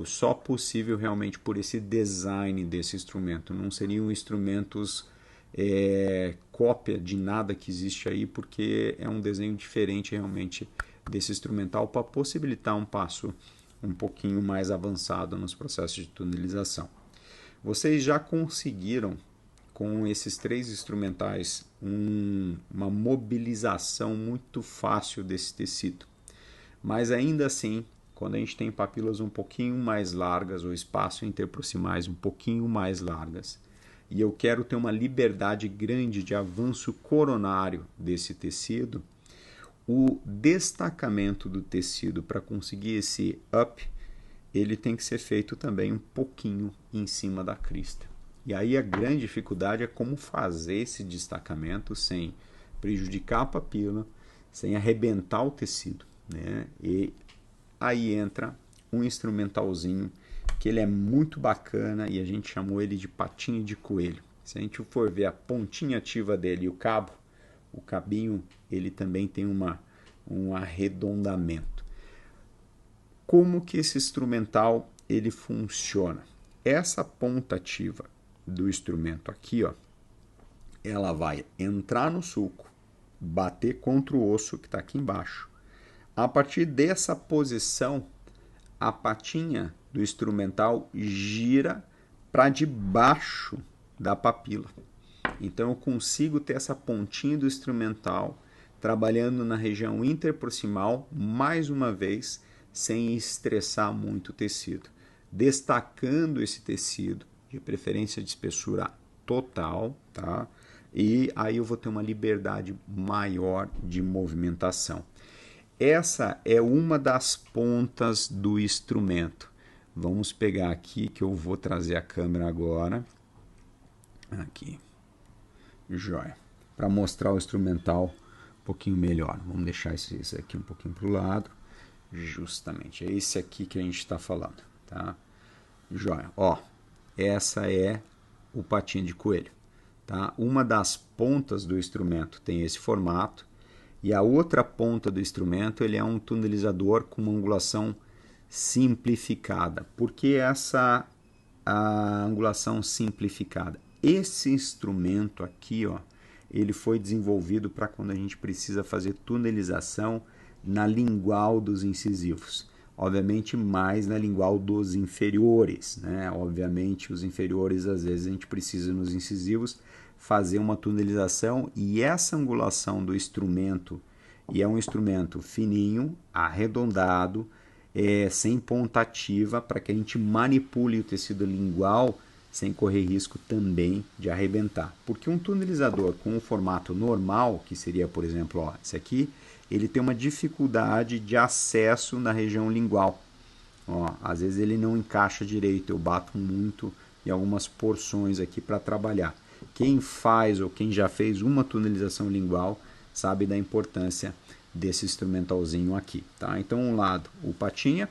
só possível realmente por esse design desse instrumento. Não seriam instrumentos cópia de nada que existe aí, porque é um desenho diferente realmente desse instrumental para possibilitar um passo um pouquinho mais avançado nos processos de tunelização. Vocês já conseguiram, com esses três instrumentais, uma mobilização muito fácil desse tecido. Mas ainda assim, quando a gente tem papilas um pouquinho mais largas, ou espaço interproximais um pouquinho mais largas, e eu quero ter uma liberdade grande de avanço coronário desse tecido, o destacamento do tecido para conseguir esse up, ele tem que ser feito também um pouquinho em cima da crista. E aí a grande dificuldade é como fazer esse destacamento sem prejudicar a papila, sem arrebentar o tecido, né? E aí entra um instrumentalzinho que ele é muito bacana e a gente chamou ele de patinho de coelho. Se a gente for ver a pontinha ativa dele e o cabo, o cabinho, ele também tem um arredondamento. Como que esse instrumental ele funciona? Essa ponta ativa do instrumento aqui, ó, ela vai entrar no sulco, bater contra o osso que está aqui embaixo. A partir dessa posição, a patinha do instrumental gira para debaixo da papila. Então eu consigo ter essa pontinha do instrumental trabalhando na região interproximal, mais uma vez, sem estressar muito o tecido. Destacando esse tecido, de preferência de espessura total, tá? E aí eu vou ter uma liberdade maior de movimentação. Essa é uma das pontas do instrumento. Vamos pegar aqui que eu vou trazer a câmera agora. Aqui. Joia. Para mostrar o instrumental um pouquinho melhor. Vamos deixar esse aqui um pouquinho para o lado. Justamente. É esse aqui que a gente está falando. Tá? Joia. Ó, essa é o patinho de coelho. Tá? Uma das pontas do instrumento tem esse formato. E a outra ponta do instrumento ele é um tunelizador com uma angulação simplificada. Por que essa a angulação simplificada? Esse instrumento aqui, ó, ele foi desenvolvido para quando a gente precisa fazer tunelização na lingual dos incisivos. Obviamente mais na lingual dos inferiores, né? Obviamente os inferiores às vezes a gente precisa nos incisivos fazer uma tunelização e essa angulação do instrumento, e é um instrumento fininho, arredondado, sem ponta ativa, para que a gente manipule o tecido lingual sem correr risco também de arrebentar. Porque um tunelizador com um formato normal, que seria, por exemplo, ó, esse aqui, ele tem uma dificuldade de acesso na região lingual. Ó, às vezes ele não encaixa direito, eu bato muito em algumas porções aqui para trabalhar. Quem faz ou quem já fez uma tunelização lingual sabe da importância desse instrumentalzinho aqui. Tá? Então, um lado o patinha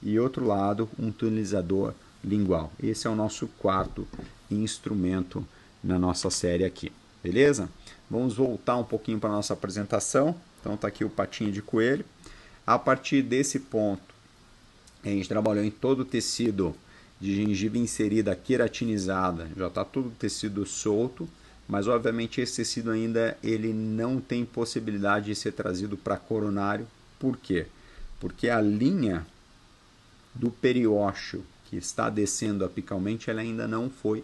e outro lado um tunelizador lingual. Esse é o nosso quarto instrumento na nossa série aqui. Beleza? Vamos voltar um pouquinho para a nossa apresentação. Então, está aqui o patinho de coelho. A partir desse ponto, a gente trabalhou em todo o tecido de gengiva inserida, queratinizada, já está todo o tecido solto, mas obviamente esse tecido ainda ele não tem possibilidade de ser trazido para coronário. Por quê? Porque a linha do periósteo que está descendo apicalmente, ela ainda não foi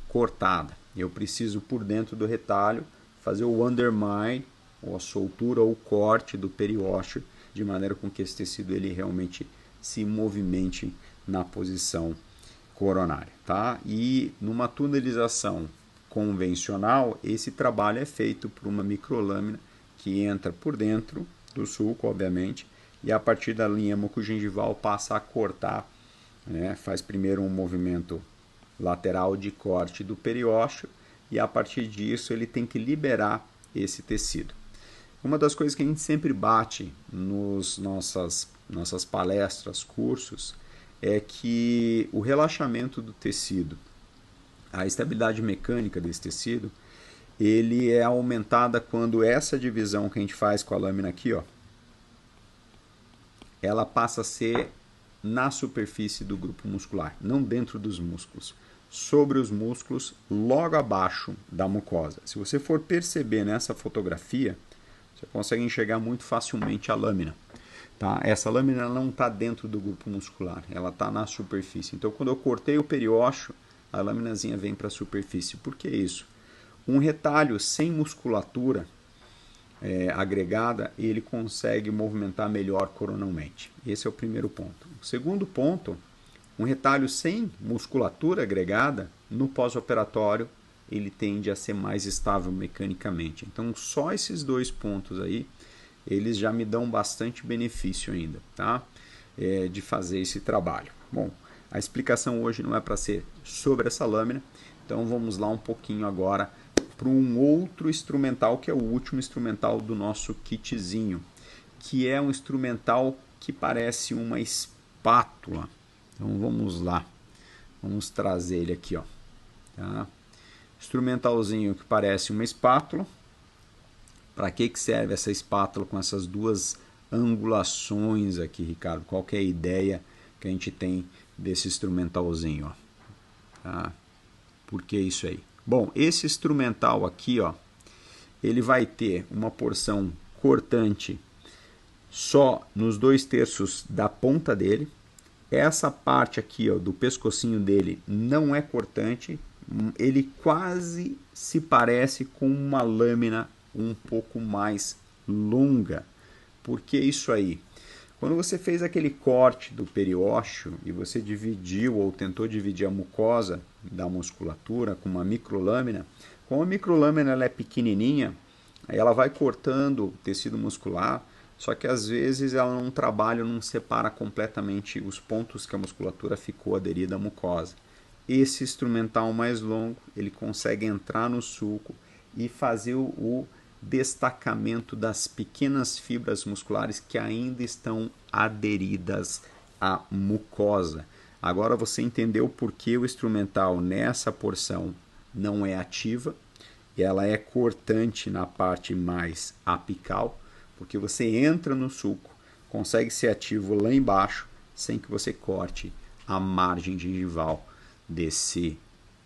cortada. Eu preciso por dentro do retalho fazer o undermine, ou a soltura ou o corte do periósteo, de maneira com que esse tecido ele realmente se movimente na posição coronária, tá? E numa tunelização convencional, esse trabalho é feito por uma microlâmina que entra por dentro do sulco, obviamente, e a partir da linha mucogengival passa a cortar, né? Faz primeiro um movimento lateral de corte do periósteo e a partir disso ele tem que liberar esse tecido. Uma das coisas que a gente sempre bate nos nossas palestras, cursos, é que o relaxamento do tecido, a estabilidade mecânica desse tecido, ele é aumentada quando essa divisão que a gente faz com a lâmina aqui, ó, ela passa a ser na superfície do grupo muscular, não dentro dos músculos, sobre os músculos, logo abaixo da mucosa. Se você for perceber nessa fotografia, você consegue enxergar muito facilmente a lâmina. Tá? Essa lâmina não está dentro do grupo muscular, ela está na superfície. Então, quando eu cortei o periósteo, a laminazinha vem para a superfície. Por que isso? Um retalho sem musculatura agregada, ele consegue movimentar melhor coronalmente. Esse é o primeiro ponto. O segundo ponto, um retalho sem musculatura agregada, no pós-operatório, ele tende a ser mais estável mecanicamente. Então, só esses dois pontos aí, eles já me dão bastante benefício ainda, tá? De fazer esse trabalho. Bom, a explicação hoje não é para ser sobre essa lâmina, então vamos lá um pouquinho agora para um outro instrumental, que é o último instrumental do nosso kitzinho, que é um instrumental que parece uma espátula. Então vamos lá, vamos trazer ele aqui, ó. Tá? Instrumentalzinho que parece uma espátula. Para que serve essa espátula com essas duas angulações aqui, Ricardo? Qual que é a ideia que a gente tem desse instrumentalzinho? Ó? Tá? Por que isso aí? Bom, esse instrumental aqui, ó, ele vai ter uma porção cortante só nos 2/3 da ponta dele. Essa parte aqui, ó, do pescocinho dele não é cortante, ele quase se parece com uma lâmina um pouco mais longa. Por que isso aí? Quando você fez aquele corte do periósteo e você dividiu ou tentou dividir a mucosa da musculatura com uma microlâmina, como a microlâmina ela é pequenininha, ela vai cortando o tecido muscular, só que às vezes ela não trabalha, não separa completamente os pontos que a musculatura ficou aderida à mucosa. Esse instrumental mais longo, ele consegue entrar no sulco e fazer o destacamento das pequenas fibras musculares que ainda estão aderidas à mucosa. Agora você entendeu por que o instrumental nessa porção não é ativa, ela é cortante na parte mais apical, porque você entra no sulco, consegue ser ativo lá embaixo, sem que você corte a margem gengival desse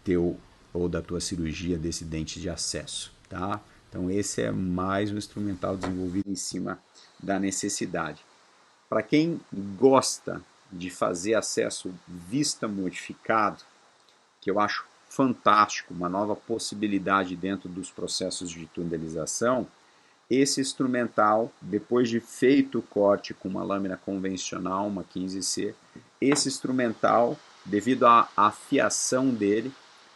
teu ou da tua cirurgia desse dente de acesso, tá? Então esse é mais um instrumental desenvolvido em cima da necessidade. Para quem gosta de fazer acesso vista modificado, que eu acho fantástico, uma nova possibilidade dentro dos processos de tunelização, esse instrumental, depois de feito o corte com uma lâmina convencional, uma 15C, esse instrumental, devido à afiação dele,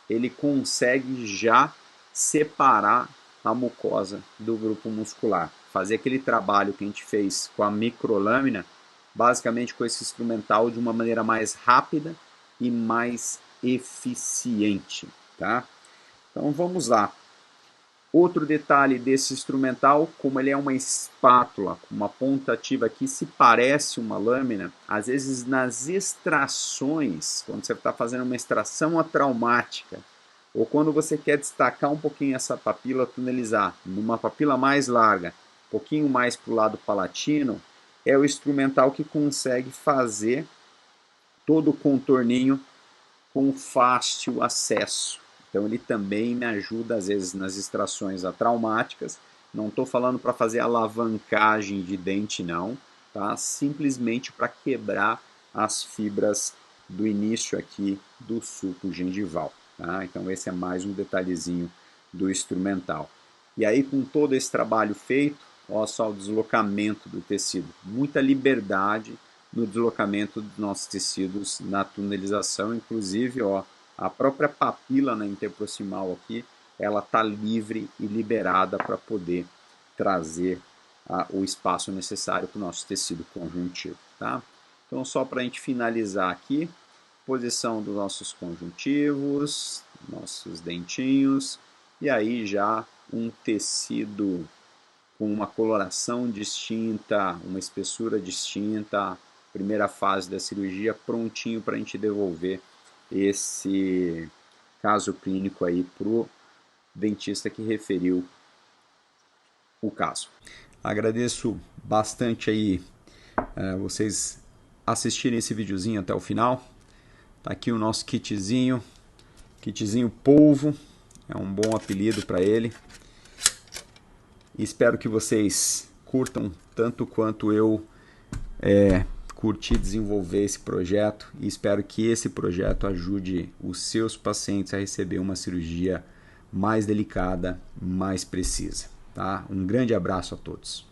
ele consegue já separar a mucosa do grupo muscular. Fazer aquele trabalho que a gente fez com a microlâmina, basicamente com esse instrumental de uma maneira mais rápida e mais eficiente, tá? Então vamos lá. Outro detalhe desse instrumental, como ele é uma espátula com uma ponta ativa que se parece uma lâmina, às vezes nas extrações, quando você está fazendo uma extração atraumática, ou quando você quer destacar um pouquinho essa papila, tunelizar numa papila mais larga, um pouquinho mais para o lado palatino, é o instrumental que consegue fazer todo o contorninho com fácil acesso. Então ele também me ajuda às vezes nas extrações atraumáticas. Não estou falando para fazer alavancagem de dente não, tá? Simplesmente para quebrar as fibras do início aqui do sulco gengival. Tá? Então esse é mais um detalhezinho do instrumental. E aí com todo esse trabalho feito, olha só o deslocamento do tecido. Muita liberdade no deslocamento dos nossos tecidos na tunelização, inclusive ó, a própria papila na interproximal aqui, ela está livre e liberada para poder trazer o espaço necessário para o nosso tecido conjuntivo. Tá? Então só para a gente finalizar aqui, posição dos nossos conjuntivos, nossos dentinhos, e aí já um tecido com uma coloração distinta, uma espessura distinta, primeira fase da cirurgia, prontinho para a gente devolver esse caso clínico aí para o dentista que referiu o caso. Agradeço bastante aí vocês assistirem esse videozinho até o final. Tá aqui o nosso kitzinho polvo, é um bom apelido para ele. E espero que vocês curtam tanto quanto eu curti desenvolver esse projeto, e espero que esse projeto ajude os seus pacientes a receber uma cirurgia mais delicada, mais precisa. Tá? Um grande abraço a todos.